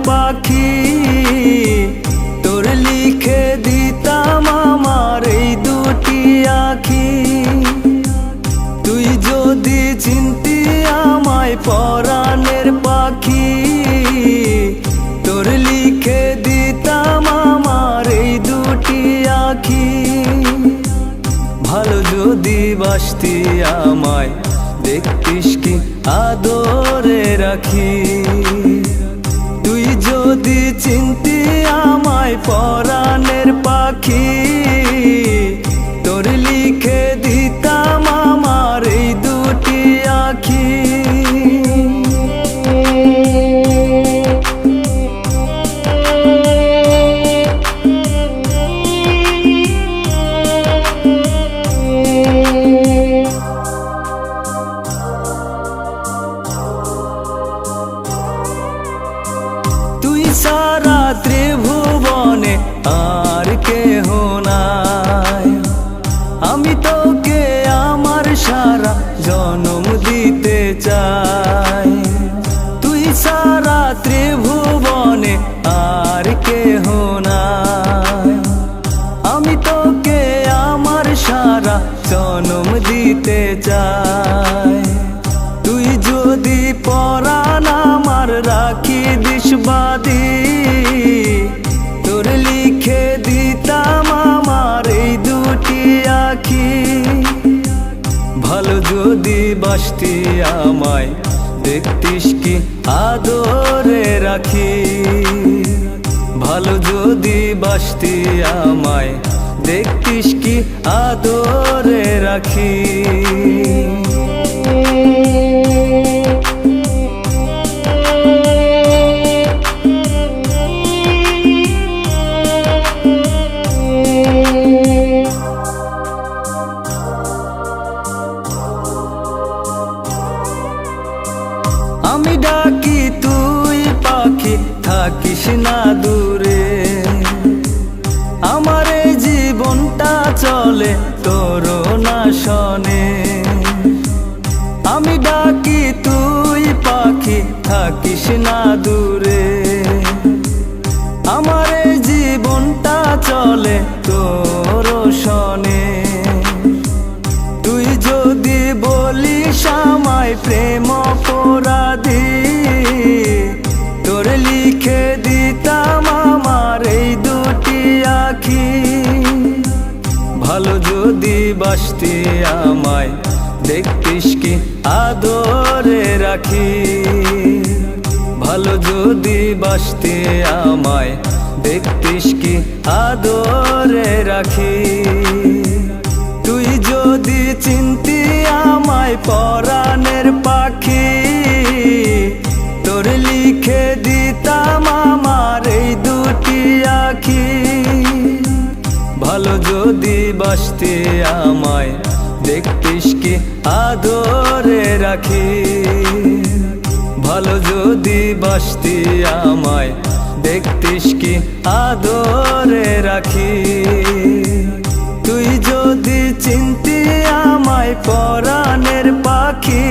পাখি, তোর লিখে দিতাম আমার এই দুটি আঁখি। তুই যদি চিনতি আমায় পরাণের পাখি, তোর লিখে দিতাম আমার এই দুটি আঁখি। ভালো যদি বাসতি আমায়, দেখতিস কি আদরে রাখি। তুই যদি চিনতি আমায় পরাণের পাখি, তোর লিখে দিতাম আমার এই দুটি আঁখি। তুই সারা ত্রিভুবনে আর কেহ নাই, আমি তোকে আমার সারা জনম দিতে চাই। তুই সারা ত্রিভুবনে আর কেহ নাই, আমি তোকে আমার সারা জনম দিতে চাই। তুই যদি পরাণ আমার রাখি দিস বাঁধি, তোর লিখে দিতাম আমার এই দুটি আঁখি। ভালো যদি বাসতি আমায়, দেখতিস কি আদরে রাখি। ভালো যদি বাসতি আমায়, দেখতিস কি আদরে রাখি। আমি ডাকি তুই পাখি, থাকিস না দূরে। আমার এই জীবনটা চলে তোর না শনে। আমি ডাকি তুই পাখি, থাকিস না দূরে। আমার এই জীবনটা চলে তোর শনে। তুই যদি বলিস আমায় প্রেম অপরাধী, তোর লিখে দিতাম আমার এই দুটি আঁখি। ভালো যদি বাসতি আমায়, দেখতিস কি আদরে রাখি। ভালো যদি বাসতি আমায়, দেখতিস কি আদরে রাখি। তুই যদি চিনতি আমায় পরাণের পাখি, তোর লিখে দিতাম আমার এই দুটি আঁখি। ভালো যদি বাসতি আমায়, দেখতিস কি আদরে রাখি। ভালো যদি বাসতি আমায়, দেখতিস কি আদরে রাখি। তুই যদি চিনতি আমায় পরাণের পাখি।